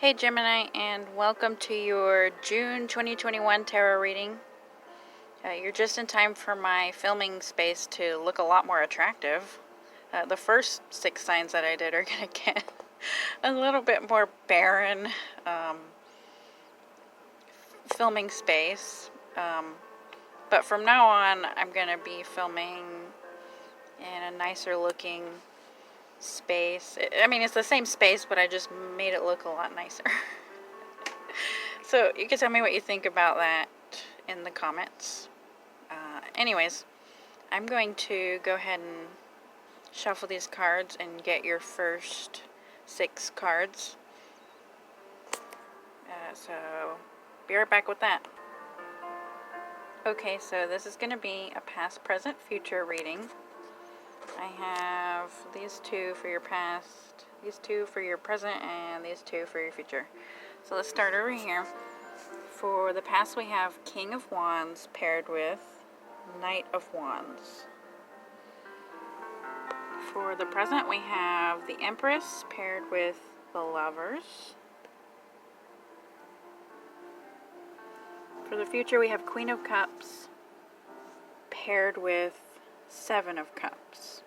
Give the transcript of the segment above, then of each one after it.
Hey Gemini, and welcome to your June 2021 tarot reading. You're just in time for my filming space to look a lot more attractive. The first 6 signs that I did are going to get a little bit more barren filming space. But from now on, I'm going to be filming in a nicer looking space. I mean, it's the same space, but I just made it look a lot nicer. So you can tell me what you think about that in the comments. Anyways, I'm going to go ahead and shuffle these cards and get your first 6 cards. So be right back with that. Okay, so this is going to be a past, present, future reading. I have these 2 for your past, these 2 for your present, and these 2 for your future. So let's start over here. For the past, we have King of Wands paired with Knight of Wands. For the present, we have the Empress paired with the Lovers. For the future, we have Queen of Cups paired with 7 of Cups.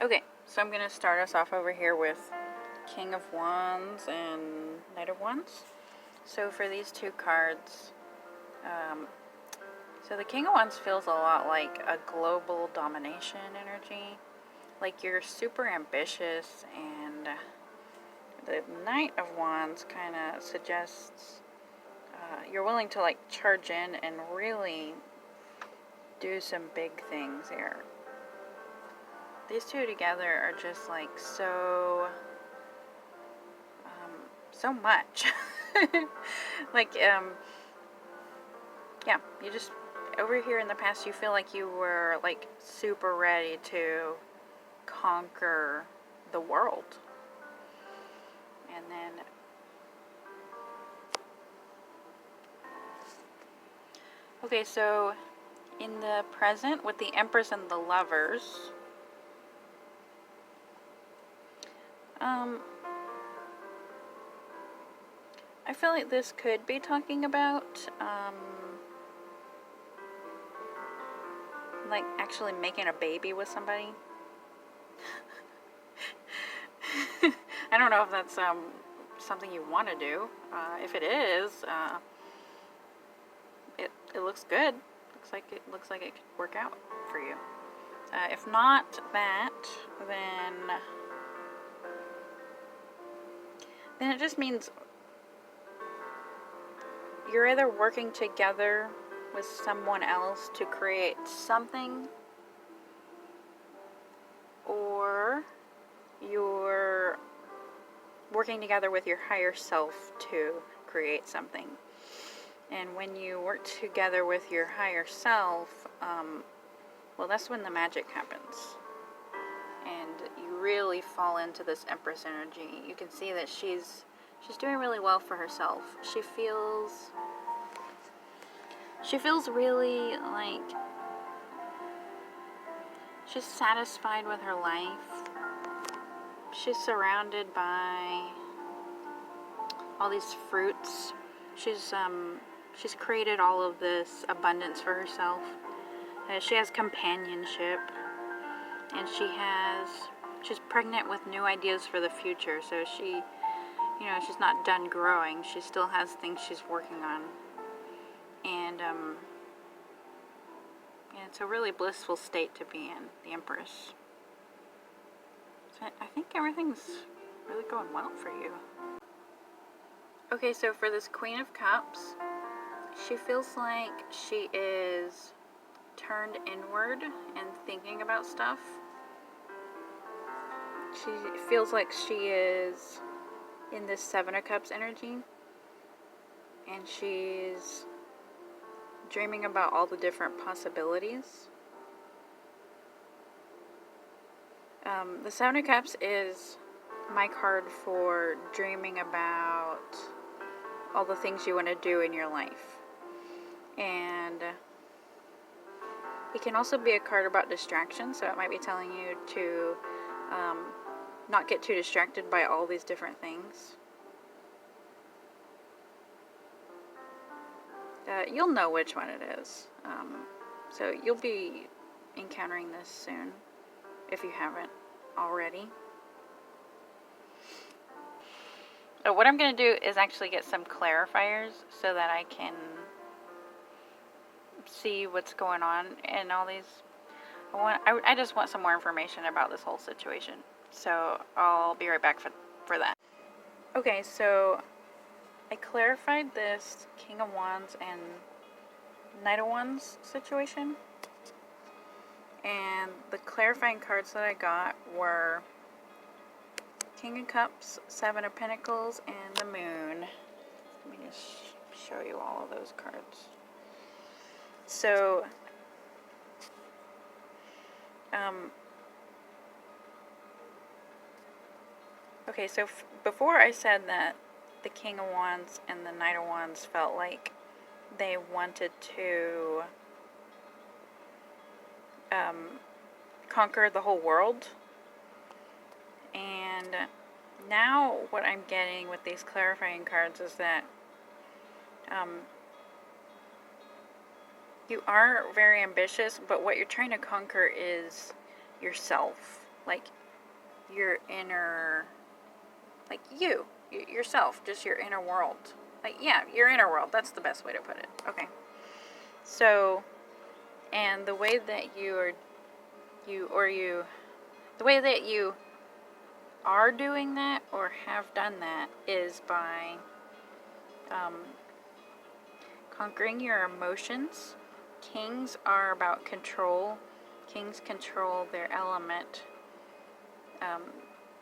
Okay, so I'm going to start us off over here with King of Wands and Knight of Wands. So for these 2 cards, so the King of Wands feels a lot like a global domination energy. Like you're super ambitious, and the Knight of Wands kind of suggests you're willing to like charge in and really do some big things here. These 2 together are just like so much. Like, yeah, you just, over here in the past, you feel like you were like super ready to conquer the world. And then okay, so in the present with the Empress and the Lovers, I feel like this could be talking about like actually making a baby with somebody. I don't know if that's something you want to do. If it is, it looks good. Looks like it could work out for you. If not that, then it just means you're either working together with someone else to create something, or you're working together with your higher self to create something. And when you work together with your higher self, well, that's when the magic happens. And you really fall into this Empress energy. You can see that she's doing really well for herself. She feels really like she's satisfied with her life. She's surrounded by all these fruits. She's created all of this abundance for herself. She has companionship, and she's pregnant with new ideas for the future. So she's not done growing. She still has things she's working on. And it's a really blissful state to be in, the Empress. So I think everything's really going well for you. Okay, so for this Queen of Cups, she feels like she is turned inward and thinking about stuff. She feels like she is in this 7 of Cups energy, and she's dreaming about all the different possibilities. The 7 of Cups is my card for dreaming about all the things you want to do in your life. And It can also be a card about distraction, so it might be telling you to not get too distracted by all these different things. You'll know which one it is. So you'll be encountering this soon, if you haven't already. So what I'm going to do is actually get some clarifiers so that I can see what's going on in all these. I just want some more information about this whole situation. So I'll be right back for that. Okay, so I clarified this King of Wands and Knight of Wands situation. And the clarifying cards that I got were King of Cups, Seven of Pentacles, and the Moon. Let me just show you all of those cards. So, okay, so before I said that the King of Wands and the Knight of Wands felt like they wanted to conquer the whole world. And now what I'm getting with these clarifying cards is that you are very ambitious, but what you're trying to conquer is yourself. Like your inner, like yourself, just your inner world. Like, yeah, your inner world. That's the best way to put it. Okay. So, and the way that the way that you are doing that or have done that is by conquering your emotions. Kings are about control. Kings control their element.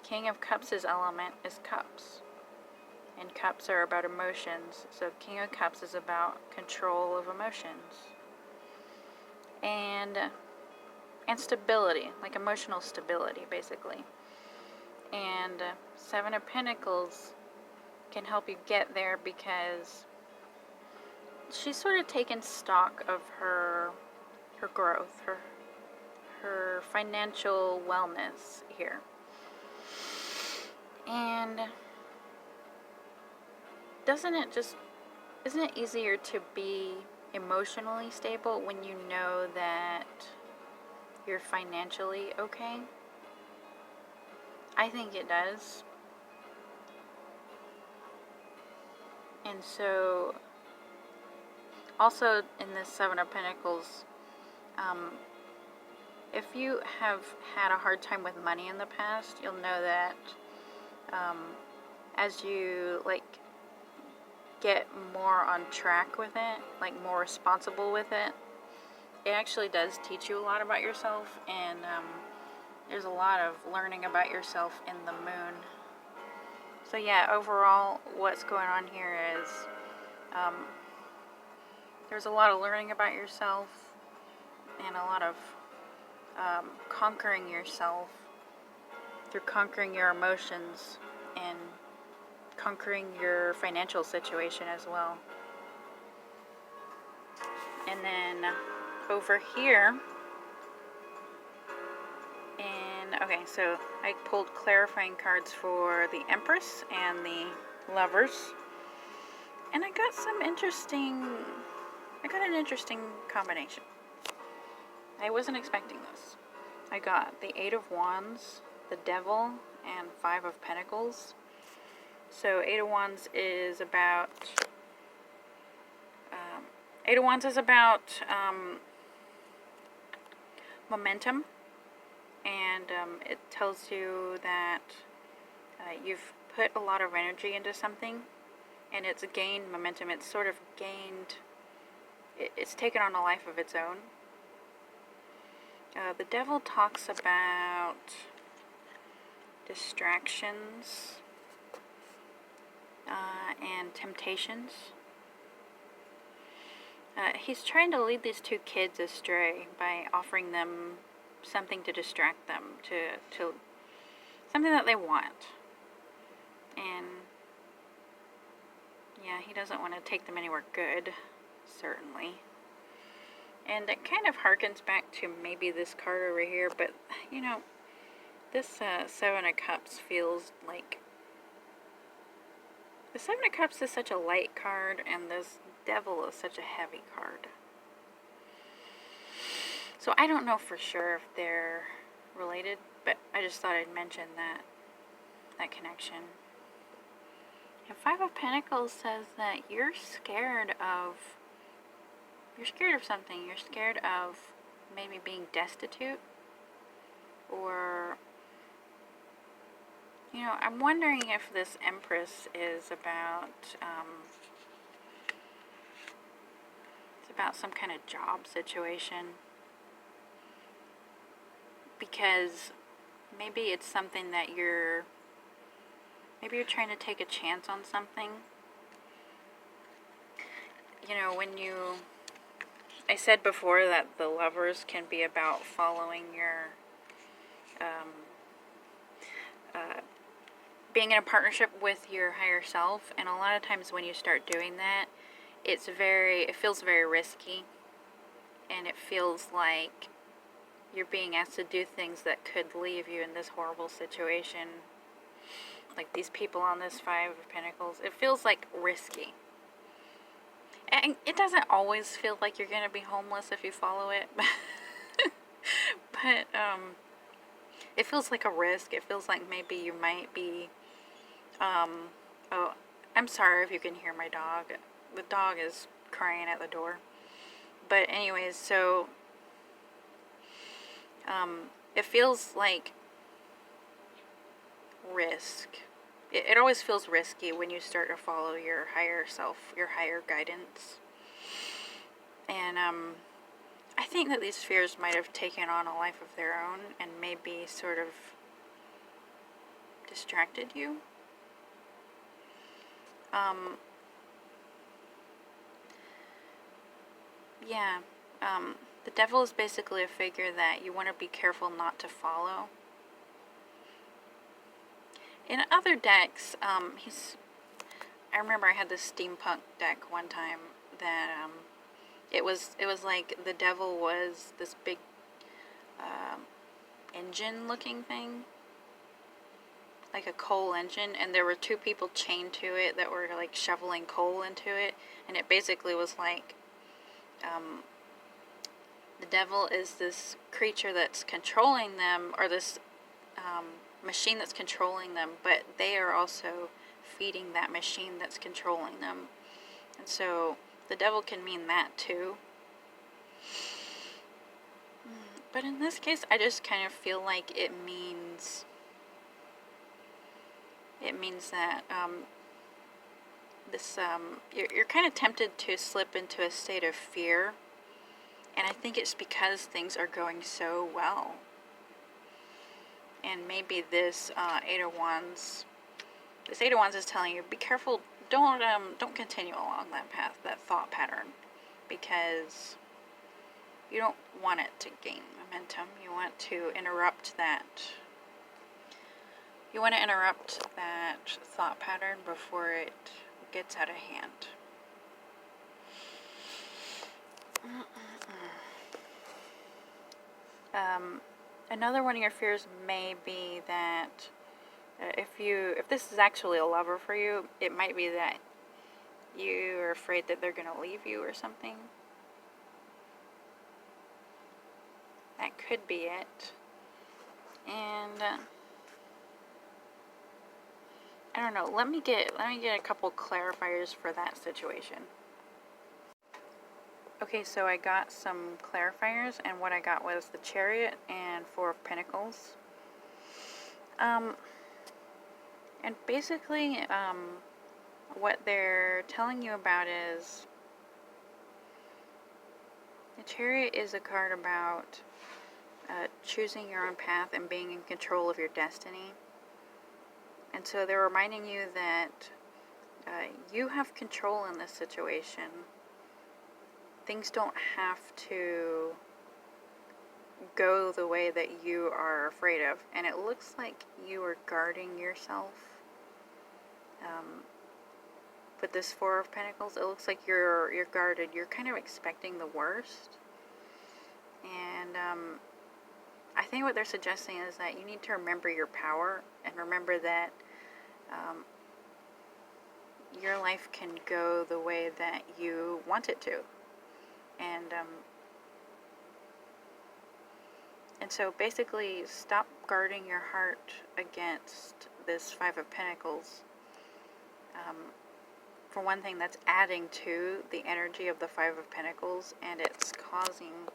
King of Cups' element is cups. And cups are about emotions. So King of Cups is about control of emotions. And stability, like emotional stability, basically. And Seven of Pentacles can help you get there because she's sort of taken stock of her growth, her financial wellness here. And isn't it easier to be emotionally stable when you know that you're financially okay? I think it does. And so, also in this Seven of Pentacles, if you have had a hard time with money in the past, you'll know that as you get more on track with it, like more responsible with it, it actually does teach you a lot about yourself, and there's a lot of learning about yourself in the Moon. So yeah, overall, what's going on here is there's a lot of learning about yourself and a lot of conquering yourself through conquering your emotions and conquering your financial situation as well. And then over here, okay, so I pulled clarifying cards for the Empress and the Lovers, and I got an interesting combination. I wasn't expecting this. I got the Eight of Wands, the Devil, and Five of Pentacles. So Eight of Wands is about momentum, and it tells you that you've put a lot of energy into something, and it's gained momentum. It's sort of gained. It's taken on a life of its own. The Devil talks about distractions and temptations. He's trying to lead these two kids astray by offering them something to distract them, to something that they want. And yeah, he doesn't want to take them anywhere good, certainly. And it kind of harkens back to maybe this card over here, but, you know, this Seven of Cups feels like... The Seven of Cups is such a light card, and this Devil is such a heavy card. So I don't know for sure if they're related, but I just thought I'd mention that connection. And Five of Pentacles says that you're scared of something. You're scared of maybe being destitute, or, you know, I'm wondering if this Empress is about, it's about some kind of job situation. Because maybe it's something that maybe you're trying to take a chance on something. You know, I said before that the Lovers can be about following your, being in a partnership with your higher self, and a lot of times when you start doing that, it feels very risky, and it feels like you're being asked to do things that could leave you in this horrible situation. Like these people on this Five of Pentacles. It feels like risky. And it doesn't always feel like you're going to be homeless if you follow it. But it feels like a risk. It feels like maybe you might be... oh, I'm sorry if you can hear my dog. The dog is crying at the door. But anyways, so... it feels like risk. It always feels risky when you start to follow your higher self, your higher guidance. And I think that these fears might have taken on a life of their own and maybe sort of distracted you. Yeah. The Devil is basically a figure that you want to be careful not to follow. In other decks, I remember I had this steampunk deck one time that it was like the Devil was this big engine looking thing, like a coal engine, and there were two people chained to it that were like shoveling coal into it, and it basically was like the Devil is this creature that's controlling them, or this machine that's controlling them, but they are also feeding that machine that's controlling them. And so the Devil can mean that too. But in this case, I just kind of feel like it means that you're kind of tempted to slip into a state of fear, and I think it's because things are going so well. And maybe this Eight of Wands is telling you, be careful, don't continue along that path, that thought pattern, because you don't want it to gain momentum. You want to interrupt that. You want to interrupt that thought pattern before it gets out of hand. Another one of your fears may be that if this is actually a lover for you, it might be that you are afraid that they're going to leave you or something. That could be it. And I don't know. Let me get a couple clarifiers for that situation. Okay, so I got some clarifiers, and what I got was the Chariot and Four of Pentacles. And basically, what they're telling you about is, the Chariot is a card about choosing your own path and being in control of your destiny. And so they're reminding you that you have control in this situation. Things don't have to go the way that you are afraid of. And it looks like you are guarding yourself. With this Four of Pentacles, it looks like you're guarded. You're kind of expecting the worst. think what they're suggesting is that you need to remember your power and remember that your life can go the way that you want it to. And so basically stop guarding your heart against this Five of Pentacles. For one thing, that's adding to the energy of the Five of Pentacles, and it's causing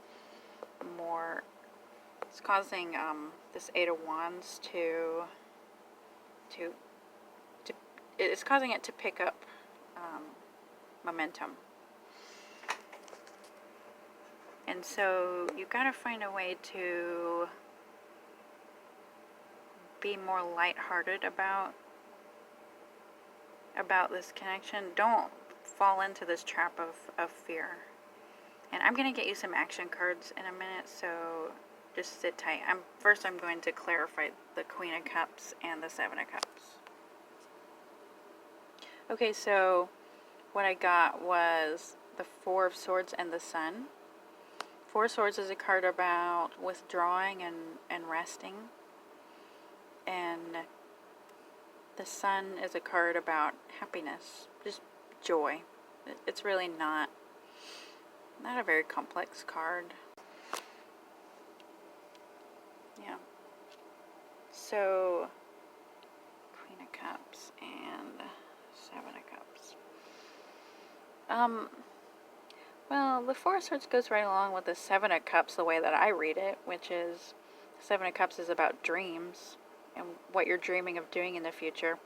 this Eight of Wands it's causing it to pick up momentum. And so you've got to find a way to be more lighthearted about this connection. Don't fall into this trap of fear. And I'm going to get you some action cards in a minute, so just sit tight. First I'm going to clarify the Queen of Cups and the Seven of Cups. Okay, so what I got was the Four of Swords and the Sun. Four of Swords is a card about withdrawing and resting. And the Sun is a card about happiness, just joy. It's really not a very complex card. Yeah. So, Queen of Cups and Seven of Cups. Well, the Four of Swords goes right along with the Seven of Cups the way that I read it, which is Seven of Cups is about dreams and what you're dreaming of doing in the future.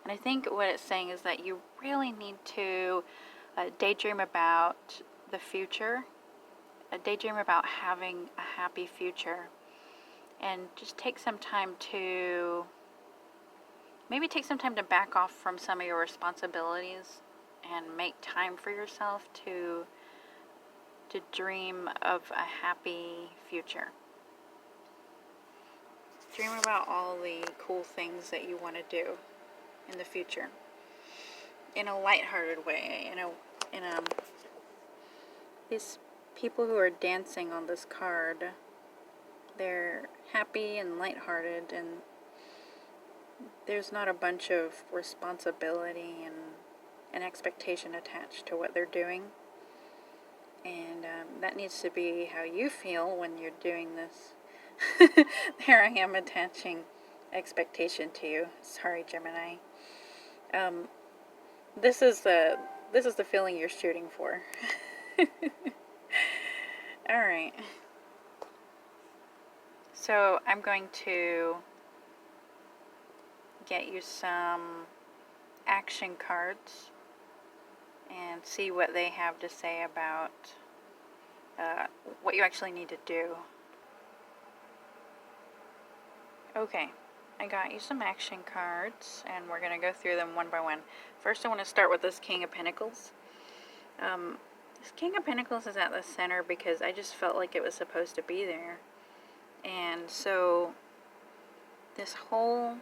And I think what it's saying is that you really need to daydream about the future, daydream about having a happy future, and just take some time to back off from some of your responsibilities and make time for yourself to dream of a happy future. Dream about all the cool things that you want to do in the future in a lighthearted way. These people who are dancing on this card, they're happy and lighthearted, and there's not a bunch of responsibility and expectation attached to what they're doing. And that needs to be how you feel when you're doing this. There I am attaching expectation to you. Sorry, Gemini. This is the feeling you're shooting for. Alright. So I'm going to get you some action cards and see what they have to say about what you actually need to do. Okay, I got you some action cards, and we're going to go through them one by one. First, I want to start with this King of Pentacles. This King of Pentacles is at the center because I just felt like it was supposed to be there. And so this whole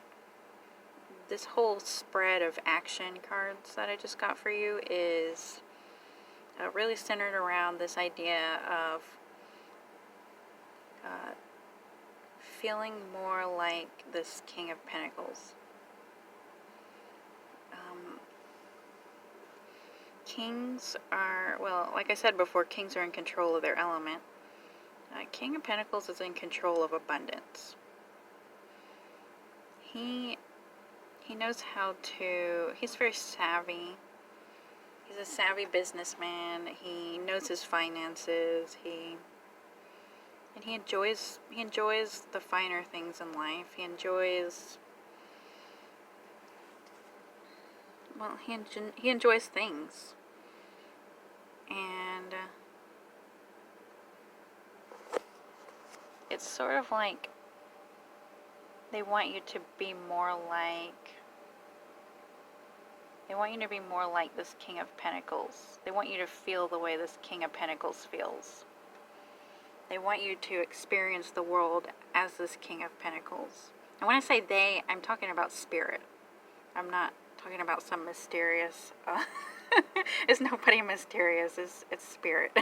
spread of action cards that I just got for you is really centered around this idea of feeling more like this King of Pentacles. Kings are, well, like I said before, kings are in control of their element. King of Pentacles is in control of abundance. He knows how to, he's very savvy. He's a savvy businessman. He knows his finances. He enjoys the finer things in life. He enjoys things. And it's sort of like they want you to be more like this King of Pentacles. They want you to feel the way this King of Pentacles feels. They want you to experience the world as this King of Pentacles. And when I say they, I'm talking about spirit. I'm not talking about some mysterious... it's nobody mysterious. It's spirit.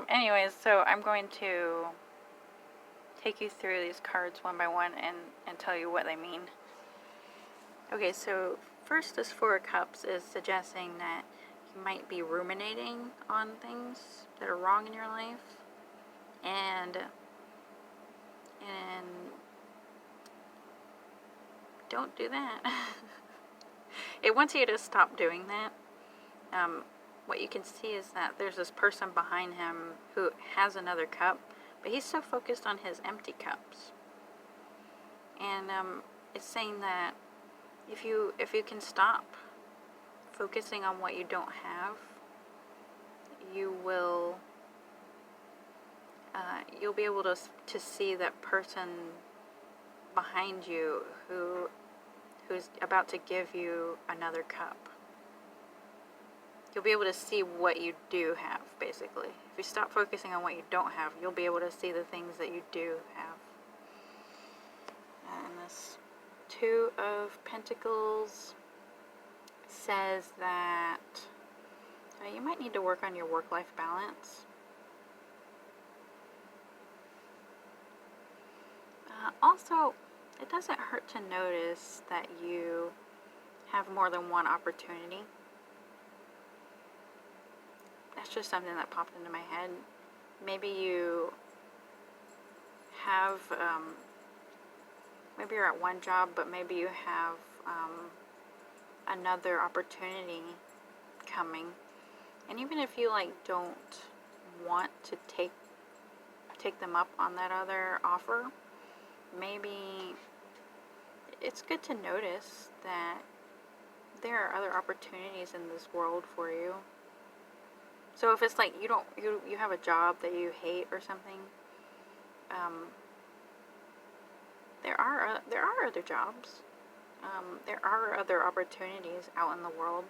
Anyways, so I'm going to take you through these cards one by one and tell you what they mean. Okay, so first, this Four of Cups is suggesting that you might be ruminating on things that are wrong in your life, and don't do that. It wants you to stop doing that. What you can see is that there's this person behind him who has another cup, but he's so focused on his empty cups. And it's saying that if you can stop focusing on what you don't have, you will you'll be able to see that person behind you who's about to give you another cup. You'll be able to see what you do have, basically. If you stop focusing on what you don't have, you'll be able to see the things that you do have. And this Two of Pentacles says that you might need to work on your work-life balance. Also, it doesn't hurt to notice that you have more than one opportunity. That's just something that popped into my head. Maybe you have, maybe you're at one job, but maybe you have another opportunity coming. And even if you don't want to take them up on that other offer, maybe it's good to notice that there are other opportunities in this world for you. So if it's you have a job that you hate or something, there are other jobs. There are other opportunities out in the world,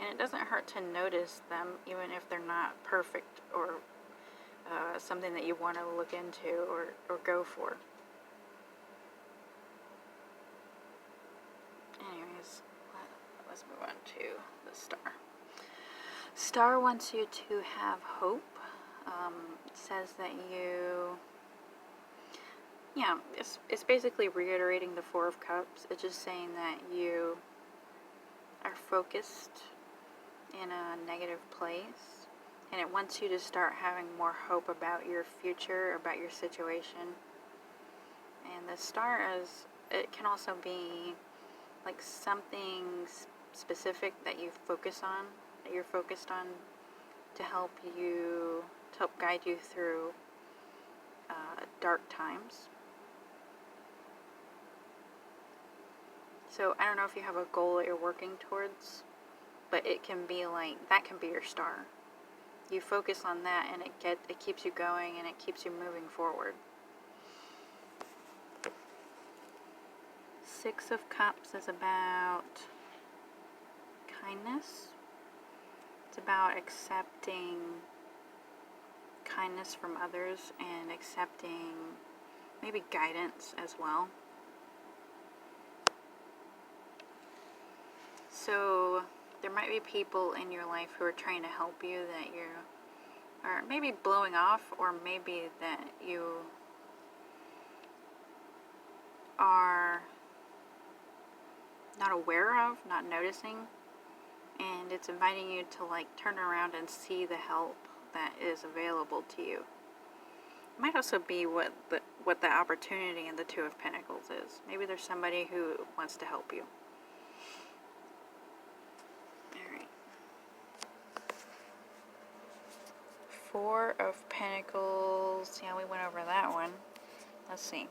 and it doesn't hurt to notice them, even if they're not perfect or something that you want to look into or go for. Anyways, let's move on to the Star. Star wants you to have hope. It says that it's basically reiterating the Four of Cups. It's just saying that you are focused in a negative place, and it wants you to start having more hope about your future, about your situation. And the Star it can also be like something specific that you focus on, that you're focused on, to help guide you through dark times. So I don't know if you have a goal that you're working towards, but it can be that can be your star. You focus on that, and it keeps you going, and it keeps you moving forward. Six of Cups is about kindness. It's about accepting kindness from others and accepting maybe guidance as well. So there might be people in your life who are trying to help you that you are maybe blowing off, or maybe that you are not aware of, not noticing, and it's inviting you to turn around and see the help that is available to you. It might also be what the opportunity in the Two of Pentacles is. Maybe there's somebody who wants to help you. Alright. Four of Pentacles. Yeah, we went over that one. Let's see.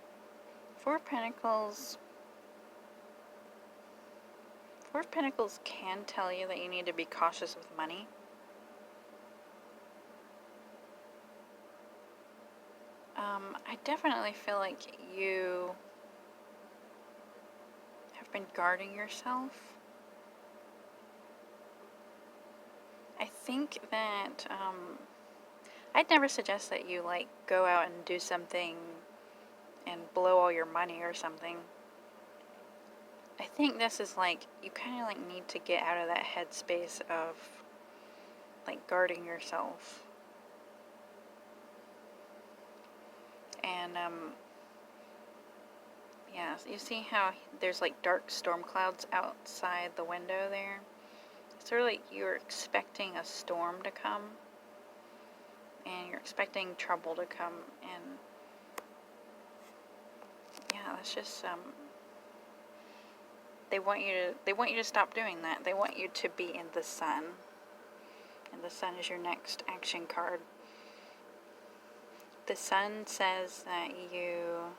Four of Pentacles. Four of Pentacles can tell you that you need to be cautious with money. I definitely feel like you have been guarding yourself. I think that I'd never suggest that you go out and do something and blow all your money or something. I think this is you kind of need to get out of that headspace of guarding yourself. And Yeah, so you see how there's like dark storm clouds outside the window there? It's sort of like you're expecting a storm to come, and you're expecting trouble to come, and yeah, that's just they want you to stop doing that. They want you to be in the sun, and the sun is your next action card. The sun says that you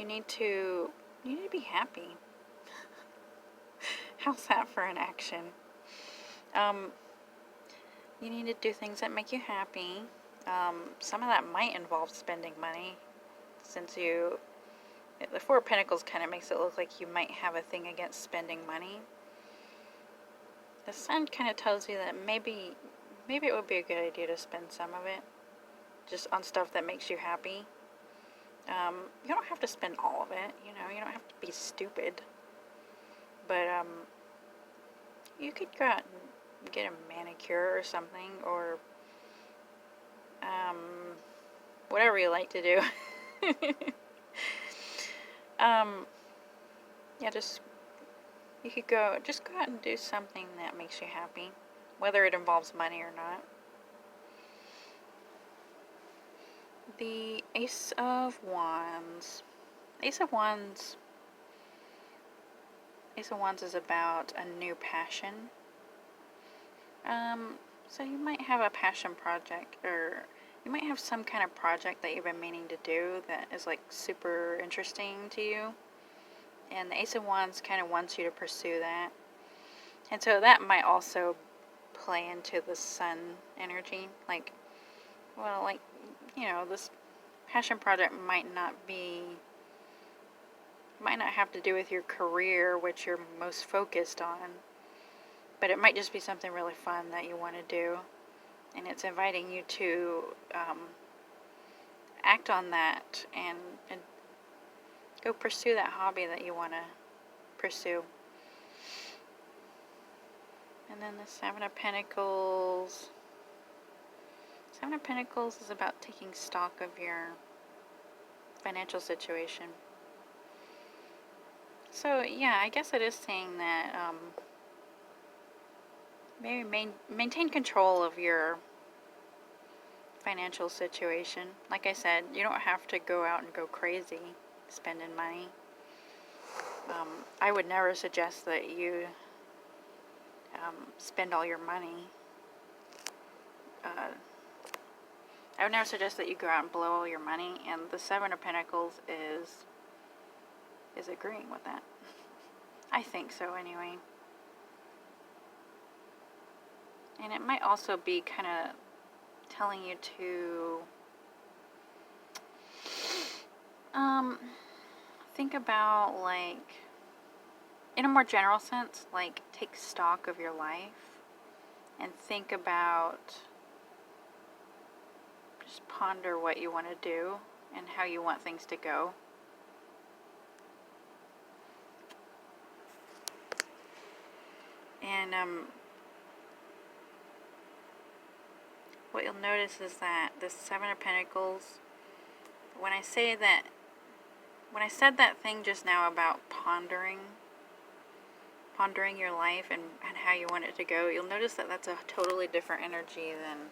need to be happy. How's that for an action? You need to do things that make you happy. Some of that might involve spending money, since the Four of Pentacles kind of makes it look like you might have a thing against spending money. The Sun kind of tells you that maybe it would be a good idea to spend some of it just on stuff that makes you happy. You don't have to spend all of it, you don't have to be stupid. But you could go out and get a manicure or something, or whatever you like to do. You could go out and do something that makes you happy, whether it involves money or not. The Ace of Wands. Ace of Wands is about a new passion. So you might have a passion project, or you might have some kind of project that you've been meaning to do that is like super interesting to you. And the Ace of Wands kind of wants you to pursue that. And so that might also play into the Sun energy. This passion project might not have to do with your career, which you're most focused on. But it might just be something really fun that you want to do. And it's inviting you to act on that and go pursue that hobby that you want to pursue. And then the Seven of Pentacles. Seven of Pentacles is about taking stock of your financial situation. So, yeah, I guess it is saying that maybe maintain control of your financial situation. Like I said, you don't have to go out and go crazy spending money. I would never suggest that you spend all your money. I would never suggest that you go out and blow all your money, and the Seven of Pentacles is agreeing with that. I think so, anyway. And it might also be kind of telling you to think about, like, in a more general sense, like, take stock of your life and think about, just ponder what you want to do and how you want things to go. And what you'll notice is that the Seven of Pentacles, when I said that thing just now about pondering your life and how you want it to go, you'll notice that that's a totally different energy than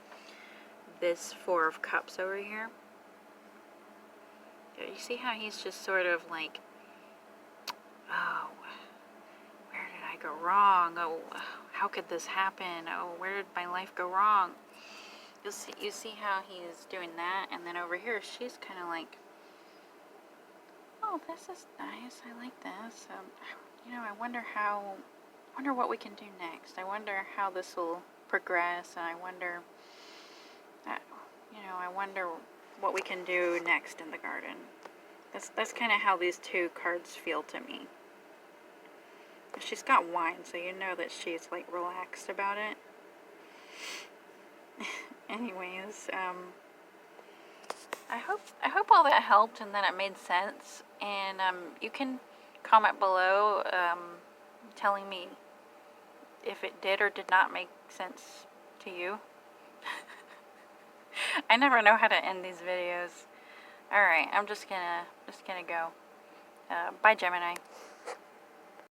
this Four of Cups over here. You see how he's just sort of like, oh, where did I go wrong? Oh, how could this happen? Oh, where did my life go wrong? You see how he's doing that, and then over here she's kind of like, oh, this is nice. I like this. I wonder what we can do next. I wonder how this will progress, and I wonder what we can do next in the garden. That's kind of how these two cards feel to me. She's got wine, so you know that she's like relaxed about it. Anyways, I hope all that helped and that it made sense. And you can comment below telling me if it did or did not make sense to you. I never know how to end these videos. Alright, I'm just gonna go. Bye, Gemini.